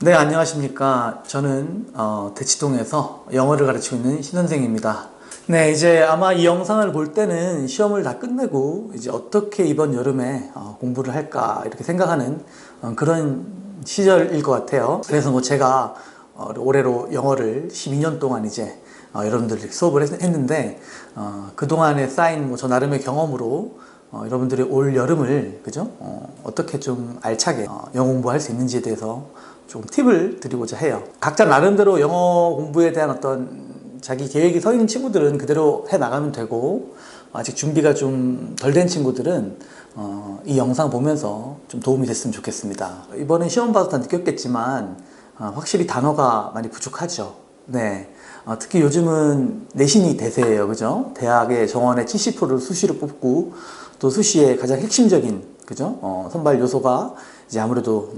네, 안녕하십니까. 저는 대치동에서 영어를 가르치고 있는 신선생입니다. 네, 이제 아마 이 영상을 볼 때는 시험을 다 끝내고 이제 어떻게 이번 여름에 공부를 할까 이렇게 생각하는 그런 시절일 것 같아요. 그래서 뭐 제가 올해로 영어를 12년 동안 이제 여러분들 수업을 했는데 그동안에 쌓인 뭐 저 나름의 경험으로 여러분들이 올 여름을 그죠? 어떻게 좀 알차게 영어 공부할 수 있는지에 대해서 좀 팁을 드리고자 해요. 각자 나름대로 영어 공부에 대한 어떤 자기 계획이 서 있는 친구들은 그대로 해 나가면 되고, 아직 준비가 좀 덜 된 친구들은 이 영상 보면서 좀 도움이 됐으면 좋겠습니다. 이번에 시험 봐서 다 느꼈겠지만 확실히 단어가 많이 부족하죠. 네. 특히 요즘은 내신이 대세예요. 그죠? 대학의 정원의 70%를 수시로 뽑고, 또 수시의 가장 핵심적인 그죠? 선발 요소가 이제 아무래도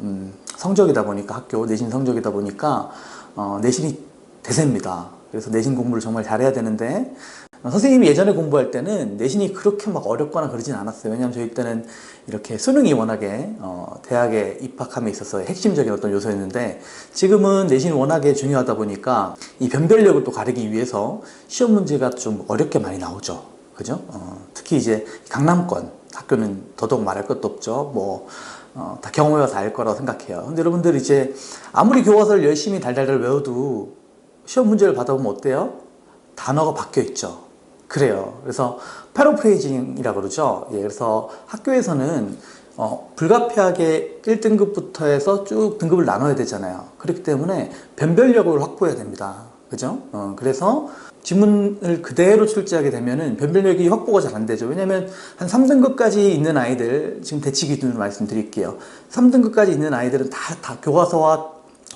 성적이다 보니까, 학교 내신 성적이다 보니까 내신이 대세입니다. 그래서 내신 공부를 정말 잘해야 되는데, 선생님이 예전에 공부할 때는 내신이 그렇게 막 어렵거나 그러진 않았어요. 왜냐하면 저희 때는 이렇게 수능이 워낙에 대학에 입학함에 있어서 핵심적인 어떤 요소였는데, 지금은 내신이 워낙에 중요하다 보니까 이 변별력을 또 가리기 위해서 시험 문제가 좀 어렵게 많이 나오죠. 그죠? 특히 이제 강남권 학교는 더더욱 말할 것도 없죠. 다 경험해봐서 알 거라고 생각해요. 근데 여러분들 이제 아무리 교과서를 열심히 달달달 외워도 시험 문제를 받아보면 어때요? 단어가 바뀌어 있죠. 그래요. 그래서 패러프레이징이라고 그러죠. 예, 그래서 학교에서는 불가피하게 1등급부터 해서 쭉 등급을 나눠야 되잖아요. 그렇기 때문에 변별력을 확보해야 됩니다. 그죠? 그래서 지문을 그대로 출제하게 되면은 변별력이 확보가 잘 안 되죠. 왜냐면 한 3등급까지 있는 아이들, 지금 대치 기준으로 말씀드릴게요. 3등급까지 있는 아이들은 다 교과서와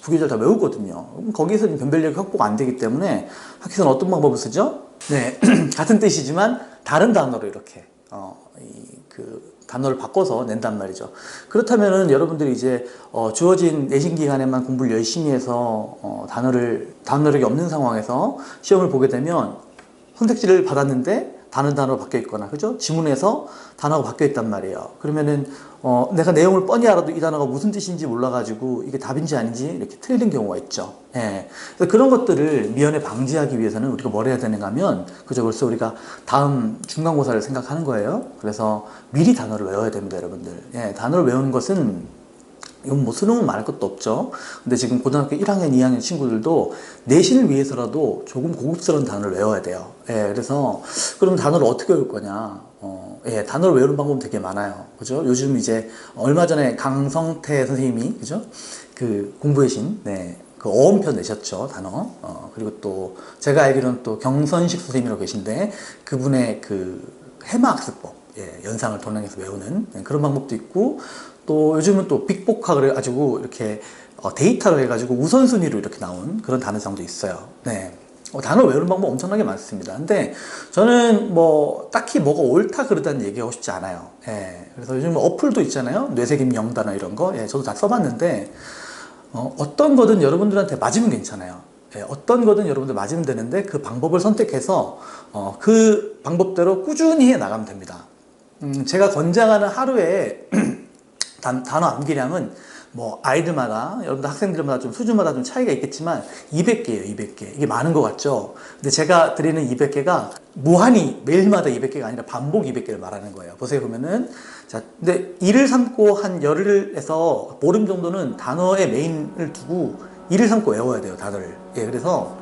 구교절 다 외우거든요. 거기서 변별력이 확보가 안 되기 때문에 학교에서는 어떤 방법을 쓰죠? 네, 같은 뜻이지만 다른 단어로 이렇게 그 단어를 바꿔서 낸단 말이죠. 그렇다면은 여러분들이 이제 주어진 내신 기간에만 공부를 열심히 해서 단어력이 없는 상황에서 시험을 보게 되면 선택지를 받았는데 다른 단어로 바뀌어 있거나, 그죠? 지문에서 단어가 바뀌어 있단 말이에요. 그러면은 내가 내용을 뻔히 알아도 이 단어가 무슨 뜻인지 몰라가지고 이게 답인지 아닌지 이렇게 틀린 경우가 있죠. 예. 그래서 그런 것들을 미연에 방지하기 위해서는 우리가 뭘 해야 되는가 하면, 그죠? 벌써 우리가 다음 중간고사를 생각하는 거예요. 그래서 미리 단어를 외워야 됩니다, 여러분들. 예, 단어를 외우는 것은 이건 뭐 수능은 말할 것도 없죠. 근데 지금 고등학교 1학년, 2학년 친구들도 내신을 위해서라도 조금 고급스러운 단어를 외워야 돼요. 예, 그래서 그럼 단어를 어떻게 외울 거냐? 예, 단어를 외우는 방법은 되게 많아요. 그죠? 요즘 이제 얼마 전에 강성태 선생님이, 그죠? 그 공부의 신, 네. 그 어원편 내셨죠, 단어. 그리고 또 제가 알기로는 또 경선식 선생님이라고 계신데, 그분의 그 해마학습법, 예, 연상을 동영해서 외우는 그런 방법도 있고, 또 요즘은 또 빅보카 그래가지고 이렇게 데이터로 해가지고 우선순위로 이렇게 나온 그런 단어장도 있어요. 네. 단어 외우는 방법 엄청나게 많습니다. 근데 저는 뭐 딱히 뭐가 옳다 그르다는 얘기하고 싶지 않아요. 예. 그래서 요즘 어플도 있잖아요. 뇌세김 영단어 이런 거. 예, 저도 다 써봤는데 어떤 거든 여러분들한테 맞으면 괜찮아요. 예, 어떤 거든 여러분들 맞으면 되는데 그 방법을 선택해서 그 방법대로 꾸준히 해 나가면 됩니다. 제가 권장하는 하루에 단어 암기량은 뭐 아이들마다, 여러분들 학생들마다 좀 수준마다 좀 차이가 있겠지만 200개예요, 200개. 이게 많은 것 같죠? 근데 제가 드리는 200개가 무한히 매일마다 200개가 아니라 반복 200개를 말하는 거예요. 보세요, 보면은. 자, 근데 이를 삼고 한 열흘에서 보름 정도는 단어에 메인을 두고 이를 삼고 외워야 돼요, 단어를. 예, 그래서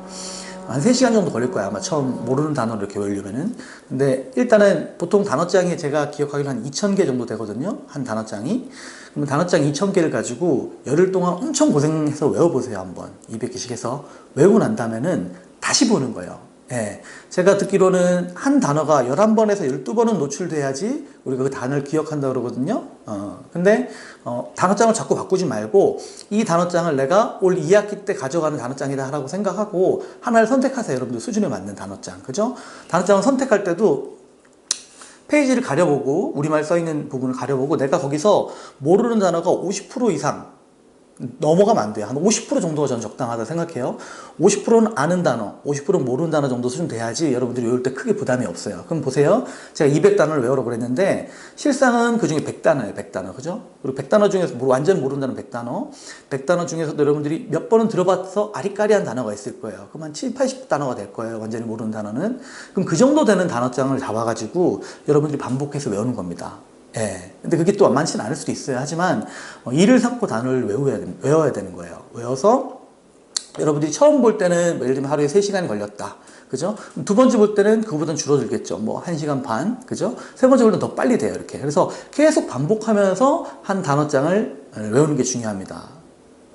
한 3시간 정도 걸릴 거야, 아마 처음 모르는 단어를 이렇게 외우려면은. 근데 일단은 보통 단어장이 제가 기억하기로 한 2000개 정도 되거든요, 한 단어장이. 그러면 단어장 2000개를 가지고 열흘 동안 엄청 고생해서 외워보세요, 한번. 200개씩 해서 외우고 난 다음에는 다시 보는 거예요. 예. 제가 듣기로는 한 단어가 11번에서 12번은 노출돼야지 우리가 그 단어를 기억한다 그러거든요. 근데 단어장을 자꾸 바꾸지 말고 이 단어장을 내가 올 2학기 때 가져가는 단어장이다 라고 생각하고 하나를 선택하세요. 여러분들 수준에 맞는 단어장. 그죠? 단어장을 선택할 때도 페이지를 가려보고, 우리말 써있는 부분을 가려보고, 내가 거기서 모르는 단어가 50% 이상 넘어가면 안 돼요. 한 50% 정도가 저는 적당하다 생각해요. 50%는 아는 단어, 50%는 모르는 단어 정도 수준 돼야지 여러분들이 외울 때 크게 부담이 없어요. 그럼 보세요. 제가 200단어를 외우라고 그랬는데 실상은 그 중에 100단어예요. 100단어. 그죠? 그리고 100단어 중에서 완전 모르는 단어 100단어. 100단어 중에서도 여러분들이 몇 번은 들어봐서 아리까리한 단어가 있을 거예요. 그럼 한 7, 80단어가 될 거예요. 완전히 모르는 단어는. 그럼 그 정도 되는 단어장을 잡아가지고 여러분들이 반복해서 외우는 겁니다. 예. 근데 그게 또 만만치는 않을 수도 있어요. 하지만 이를 삼고 단어를 외워야 되는 거예요. 외워서 여러분들이 처음 볼 때는 예를 들면 하루에 3시간이 걸렸다. 그죠? 두 번째 볼 때는 그거보다는 줄어들겠죠. 뭐 1시간 반. 그죠? 세 번째 볼 때는 더 빨리 돼요. 이렇게. 그래서 계속 반복하면서 한 단어장을 외우는 게 중요합니다.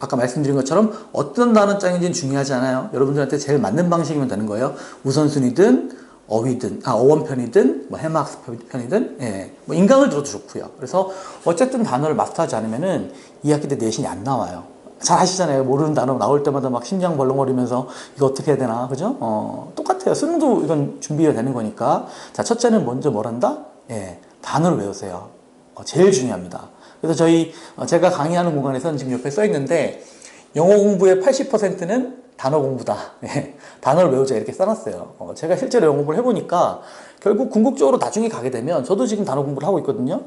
아까 말씀드린 것처럼 어떤 단어장인지는 중요하지 않아요. 여러분들한테 제일 맞는 방식이면 되는 거예요. 우선순위든 어휘든, 어원편이든, 뭐 해마학습편이든, 예, 뭐 인강을 들어도 좋고요. 그래서 어쨌든 단어를 마스터하지 않으면은 2학기 때 내신이 안 나와요. 잘 아시잖아요. 모르는 단어 나올 때마다 막 심장 벌렁거리면서 이거 어떻게 해야 되나, 그죠? 똑같아요. 수능도 이건 준비해야 되는 거니까. 자, 첫째는 먼저 뭘 한다? 예, 단어를 외우세요. 제일 중요합니다. 그래서 제가 강의하는 공간에서는 지금 옆에 써 있는데, 영어 공부의 80%는 단어 공부다. 예, 단어를 외우자 이렇게 써놨어요. 제가 실제로 영어 공부를 해보니까 결국 궁극적으로 나중에 가게 되면 저도 지금 단어 공부를 하고 있거든요.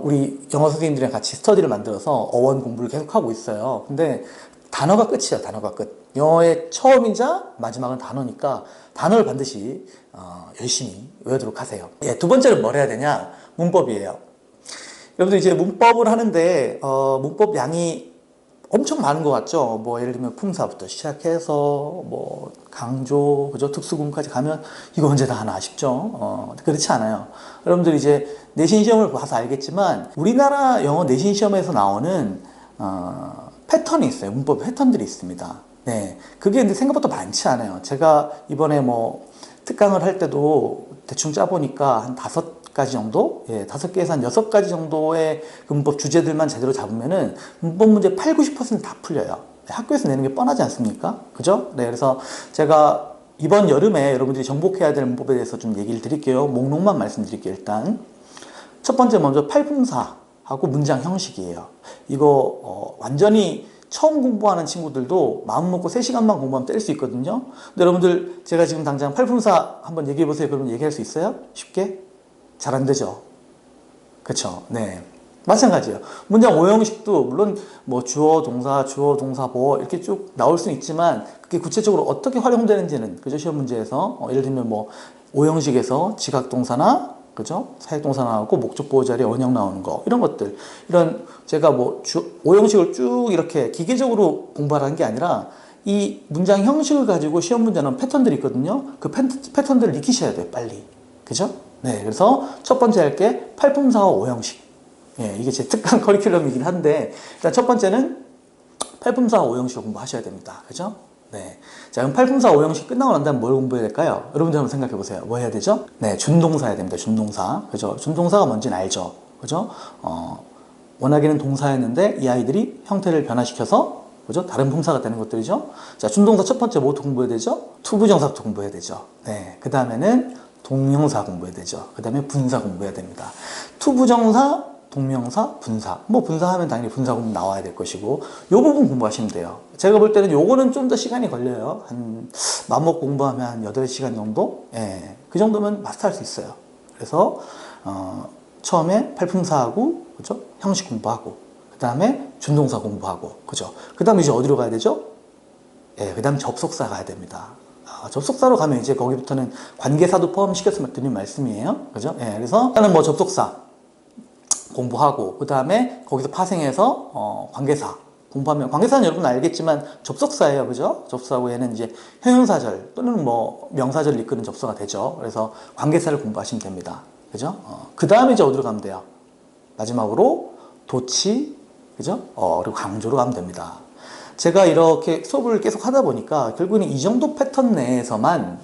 우리 영어 선생님들이랑 같이 스터디를 만들어서 어원 공부를 계속 하고 있어요. 근데 단어가 끝이에요. 단어가 끝. 영어의 처음이자 마지막은 단어니까 단어를 반드시 열심히 외우도록 하세요. 예, 두 번째는 뭘 해야 되냐? 문법이에요. 여러분들 이제 문법을 하는데 문법 양이 엄청 많은 것 같죠? 뭐, 예를 들면 품사부터 시작해서, 뭐, 강조, 그죠? 특수구문까지 가면 이거 언제 다 하나 싶죠? 그렇지 않아요. 여러분들 이제 내신 시험을 봐서 알겠지만, 우리나라 영어 내신 시험에서 나오는, 패턴이 있어요. 문법 패턴들이 있습니다. 네. 그게 근데 생각보다 많지 않아요. 제가 이번에 뭐, 특강을 할 때도 대충 짜보니까 한 5가지 정도? 예, 5개에서 한 6가지 정도의 그 문법 주제들만 제대로 잡으면은 문법 문제 8, 90%다 풀려요. 학교에서 내는 게 뻔하지 않습니까? 그죠? 네, 그래서 제가 이번 여름에 여러분들이 정복해야 될 문법에 대해서 좀 얘기를 드릴게요. 목록만 말씀드릴게요, 일단. 첫 번째 먼저 팔품사하고 문장 형식이에요. 이거, 완전히 처음 공부하는 친구들도 마음 먹고 3시간만 공부하면 뗄 수 있거든요. 근데 여러분들 제가 지금 당장 팔품사 한번 얘기해 보세요. 그러면 얘기할 수 있어요? 쉽게? 잘 안 되죠? 그쵸? 네. 마찬가지예요. 문장 오형식도 물론 뭐 주어, 동사, 보어 이렇게 쭉 나올 수는 있지만 그게 구체적으로 어떻게 활용되는지는 그죠? 시험 문제에서 예를 들면 뭐 오형식에서 지각동사나 그죠? 사역동사 나오고 목적 보호 자리에 원형 나오는 거 이런 것들 이런 제가 뭐 오형식을 쭉 이렇게 기계적으로 공부하는 게 아니라 이 문장 형식을 가지고 시험 문제는 패턴들이 있거든요. 그 패턴들을 익히셔야 돼요. 빨리. 그죠? 네. 그래서 첫 번째 할 게 팔품사와 오형식. 예, 이게 제 특강 커리큘럼이긴 한데 일단 첫 번째는 팔품사와 오형식을 공부하셔야 됩니다. 그죠? 네. 자, 그럼 팔품사 오형식 끝나고 난 다음에 뭘 공부해야 될까요? 여러분들 한번 생각해 보세요. 뭐 해야 되죠? 네, 준동사 해야 됩니다. 준동사. 그죠? 준동사가 뭔지는 알죠? 그죠? 원하기는 동사였는데 이 아이들이 형태를 변화시켜서 그죠? 다른 품사가 되는 것들이죠. 자, 준동사 첫 번째 뭐부터 공부해야 되죠? 투부정사부터 공부해야 되죠. 네. 그 다음에는 동명사 공부해야 되죠. 그 다음에 분사 공부해야 됩니다. 투부정사, 동명사, 분사. 뭐 분사하면 당연히 분사 공부 나와야 될 것이고 요 부분 공부하시면 돼요. 제가 볼 때는 요거는 좀 더 시간이 걸려요. 한 맘먹고 공부하면 한 8시간 정도? 예. 그 정도면 마스터할 수 있어요. 그래서 처음에 팔품사하고 그죠? 형식 공부하고 그 다음에 준동사 공부하고 그죠? 그 다음에 이제 어디로 가야 되죠? 예, 그 다음 접속사 가야 됩니다. 접속사로 가면 이제 거기부터는 관계사도 포함시켜서 드린 말씀이에요. 그죠? 예, 그래서 일단은 뭐 접속사 공부하고 그 다음에 거기서 파생해서 관계사 공부하면 관계사는 여러분 알겠지만 접속사예요. 그죠? 접속사고 얘는 이제 형용사절 또는 뭐 명사절을 이끄는 접수가 되죠. 그래서 관계사를 공부하시면 됩니다. 그죠? 그 다음에 이제 어디로 가면 돼요? 마지막으로 도치, 그죠? 그리고 강조로 가면 됩니다. 제가 이렇게 수업을 계속 하다 보니까 결국은 이 정도 패턴 내에서만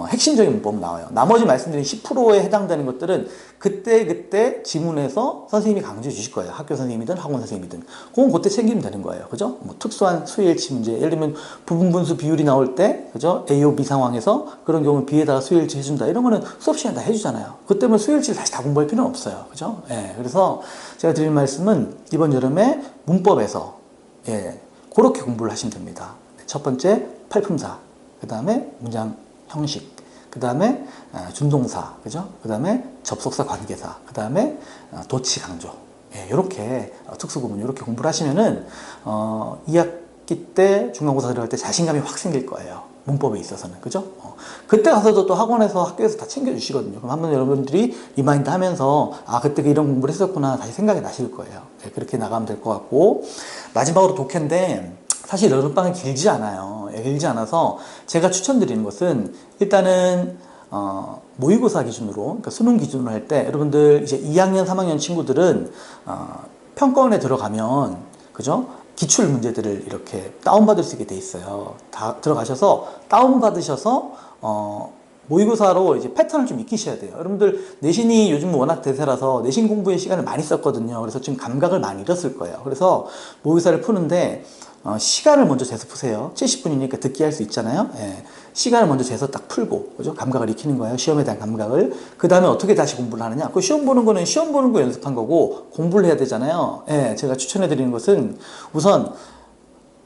핵심적인 문법은 나와요. 나머지 말씀드린 10%에 해당되는 것들은 그때 지문에서 선생님이 강조해 주실 거예요. 학교 선생님이든 학원 선생님이든. 그건 그때 챙기면 되는 거예요. 그죠? 뭐 특수한 수일치 문제. 예를 들면 부분분수 비율이 나올 때, 그죠? A, B 상황에서 그런 경우는 B에다가 수일치 해준다. 이런 거는 수업 시간에 다 해주잖아요. 그때 뭐 수일치를 다시 다 공부할 필요는 없어요. 그죠? 예. 그래서 제가 드릴 말씀은 이번 여름에 문법에서 예, 그렇게 공부를 하시면 됩니다. 첫 번째 팔품사, 그 다음에 문장 형식, 그 다음에 준동사, 그죠? 그 다음에 접속사 관계사, 그 다음에 도치 강조. 예, 이렇게 특수구문 이렇게 공부를 하시면은 2학기 때 중간고사 들어갈 때 자신감이 확 생길 거예요. 문법에 있어서는, 그죠? 그때 가서도 또 학원에서 학교에서 다 챙겨주시거든요. 그럼 한번 여러분들이 리마인드 하면서 그때 이런 공부를 했었구나 다시 생각이 나실 거예요. 네, 그렇게 나가면 될 것 같고, 마지막으로 독해인데 사실 여름방은 길지 않아요. 길지 않아서 제가 추천드리는 것은 일단은 모의고사 기준으로, 그러니까 수능 기준으로 할 때 여러분들 이제 2학년, 3학년 친구들은 평가원에 들어가면, 그죠? 기출 문제들을 이렇게 다운받을 수 있게 돼 있어요. 다 들어가셔서 다운받으셔서 모의고사로 이제 패턴을 좀 익히셔야 돼요. 여러분들 내신이 요즘 워낙 대세라서 내신 공부에 시간을 많이 썼거든요. 그래서 지금 감각을 많이 잃었을 거예요. 그래서 모의고사를 푸는데 시간을 먼저 재서 푸세요. 70분이니까 듣기 할 수 있잖아요. 예. 시간을 먼저 재서 딱 풀고, 그죠? 감각을 익히는 거예요. 시험에 대한 감각을. 그 다음에 어떻게 다시 공부를 하느냐? 그 시험 보는 거는 시험 보는 거 연습한 거고, 공부를 해야 되잖아요. 예. 제가 추천해 드리는 것은 우선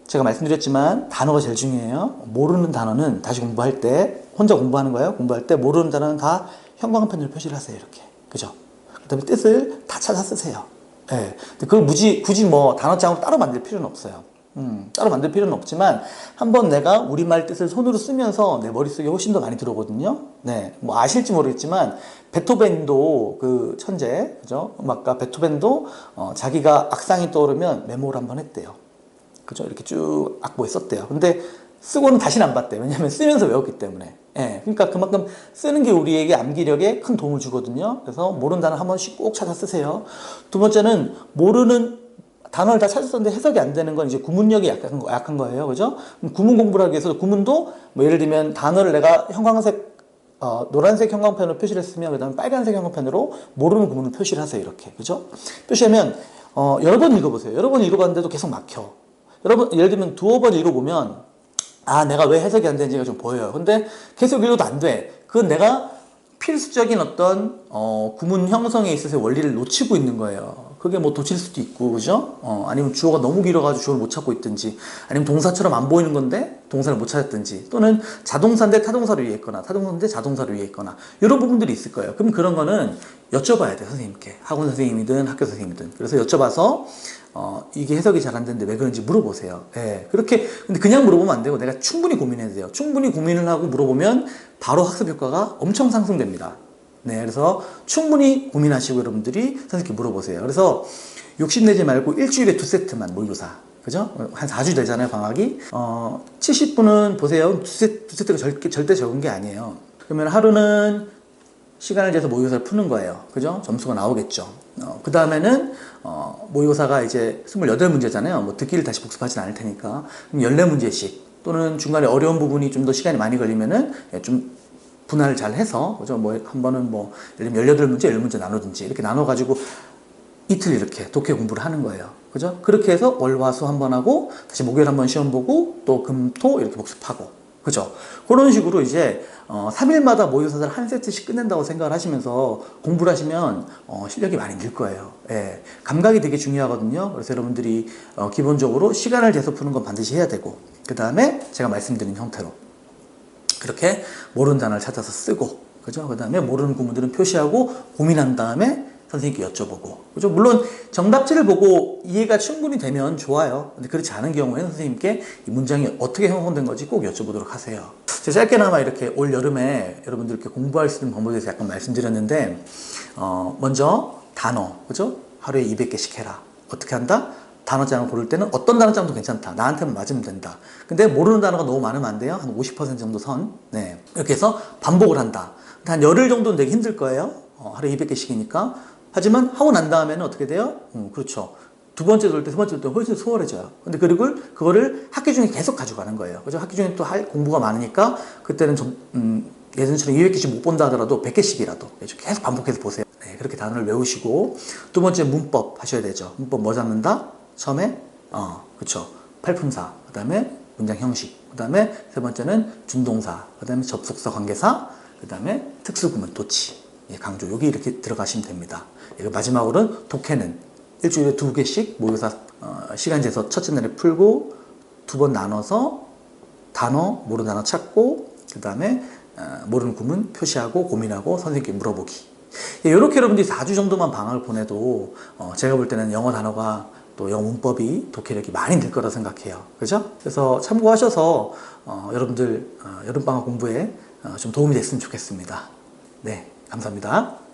제가 말씀드렸지만 단어가 제일 중요해요. 모르는 단어는 다시 공부할 때, 혼자 공부하는 거예요. 공부할 때 모르는 단어는 다 형광펜으로 표시를 하세요. 이렇게. 그죠? 그 다음에 뜻을 다 찾아 쓰세요. 예. 그걸 굳이 뭐 단어장으로 따로 만들 필요는 없어요. 따로 만들 필요는 없지만 한번 내가 우리말 뜻을 손으로 쓰면서 내 머릿속에 훨씬 더 많이 들어오거든요. 네, 뭐 아실지 모르겠지만 베토벤도 그 천재, 그죠? 음악가 베토벤도 자기가 악상이 떠오르면 메모를 한번 했대요. 그죠? 이렇게 쭉 악보에 썼대요. 근데 쓰고는 다시는 안 봤대요. 왜냐하면 쓰면서 외웠기 때문에. 예, 그러니까 그만큼 쓰는 게 우리에게 암기력에 큰 도움을 주거든요. 그래서 모르는 단어 한 번씩 꼭 찾아 쓰세요. 두 번째는 모르는 단어를 다 찾았었는데 해석이 안 되는 건 이제 구문력이 약한 거예요. 그죠? 구문 공부를 하기 위해서 구문도 뭐 예를 들면 단어를 내가 형광색, 노란색 형광펜으로 표시를 했으면 그 다음에 빨간색 형광펜으로 모르는 구문을 표시를 하세요. 이렇게. 그죠? 표시하면, 여러 번 읽어보세요. 여러 번 읽어봤는데도 계속 막혀. 여러분, 예를 들면 두어 번 읽어보면, 내가 왜 해석이 안 되는지가 좀 보여요. 근데 계속 읽어도 안 돼. 그건 내가 필수적인 어떤 구문 형성에 있어서 원리를 놓치고 있는 거예요. 그게 뭐 도칠 수도 있고, 그죠? 아니면 주어가 너무 길어가지고 주어를 못 찾고 있든지, 아니면 동사처럼 안 보이는 건데 동사를 못 찾았든지, 또는 자동사인데 타동사를 위했거나 타동사인데 자동사를 위했거나 이런 부분들이 있을 거예요. 그럼 그런 거는 여쭤봐야 돼요. 선생님께. 학원 선생님이든 학교 선생님이든. 그래서 여쭤봐서 이게 해석이 잘 안 되는데 왜 그런지 물어보세요. 예, 그렇게. 근데 그냥 물어보면 안 되고 내가 충분히 고민해야 돼요. 충분히 고민을 하고 물어보면 바로 학습 효과가 엄청 상승됩니다. 네, 그래서 충분히 고민하시고 여러분들이 선생님께 물어보세요. 그래서 욕심내지 말고 일주일에 2세트만 모의고사. 그죠? 한 4주 되잖아요, 방학이. 70분은 보세요. 두 세트가 절대 적은 게 아니에요. 그러면 하루는 시간을 재서 모의고사를 푸는 거예요. 그죠? 점수가 나오겠죠. 그 다음에는 모의고사가 이제 28문제잖아요. 뭐 듣기를 다시 복습하진 않을 테니까. 그럼 14문제씩 또는 중간에 어려운 부분이 좀 더 시간이 많이 걸리면은 좀 분할을 잘 해서, 그죠? 뭐 한 번은 뭐 예를 들면 18문제, 10문제 나누든지 이렇게 나눠가지고 이틀 이렇게 독해 공부를 하는 거예요. 그죠? 그렇게 해서 월, 화, 수 한 번 하고 다시 목요일 한 번 시험 보고 또 금, 토 이렇게 복습하고. 그죠? 그런 식으로 이제 3일마다 모의고사를 한 세트씩 끝낸다고 생각을 하시면서 공부를 하시면 실력이 많이 늘 거예요. 예. 감각이 되게 중요하거든요. 그래서 여러분들이 기본적으로 시간을 재서 푸는 건 반드시 해야 되고, 그 다음에 제가 말씀드린 형태로 그렇게 모르는 단어를 찾아서 쓰고, 그죠? 그 다음에 모르는 구문들은 표시하고 고민한 다음에 선생님께 여쭤보고, 그죠? 물론 정답지를 보고 이해가 충분히 되면 좋아요. 근데 그렇지 않은 경우에는 선생님께 이 문장이 어떻게 형성된 건지 꼭 여쭤보도록 하세요. 제가 짧게나마 이렇게 올 여름에 여러분들께 공부할 수 있는 방법에 대해서 약간 말씀드렸는데, 먼저 단어, 그죠? 하루에 200개씩 해라. 어떻게 한다? 단어장을 고를 때는 어떤 단어장도 괜찮다. 나한테만 맞으면 된다. 근데 모르는 단어가 너무 많으면 안 돼요. 한 50% 정도 선. 네. 이렇게 해서 반복을 한다. 한 열흘 정도는 되게 힘들 거예요. 하루에 200개씩이니까. 하지만 하고 난 다음에는 어떻게 돼요? 그렇죠. 두 번째 돌 때, 세 번째 돌 때 훨씬 수월해져요. 근데 그리고 그거를 학기 중에 계속 가져가는 거예요. 그죠? 학기 중에 또 할 공부가 많으니까 그때는 예전처럼 200개씩 못 본다 하더라도 100개씩이라도 계속 반복해서 보세요. 네, 그렇게 단어를 외우시고, 두 번째 문법 하셔야 되죠. 문법 뭐 잡는다? 처음에 그쵸, 팔품사, 그 다음에 문장 형식, 그 다음에 세 번째는 준동사, 그 다음에 접속사 관계사, 그 다음에 특수구문 도치, 강조. 여기 이렇게 들어가시면 됩니다. 마지막으로는 독해는 일주일에 2개씩 모의고사 시간 재서 첫째 날에 풀고 두 번 나눠서 단어, 모르는 단어 찾고 그 다음에 모르는 구문 표시하고 고민하고 선생님께 물어보기. 이렇게 여러분들이 4주 정도만 방학을 보내도 제가 볼 때는 영어 단어가 또 영어 문법이 독해력이 많이 늘 거라 생각해요. 그죠? 그래서 참고하셔서 여러분들 여름방학 공부에 좀 도움이 됐으면 좋겠습니다. 네, 감사합니다.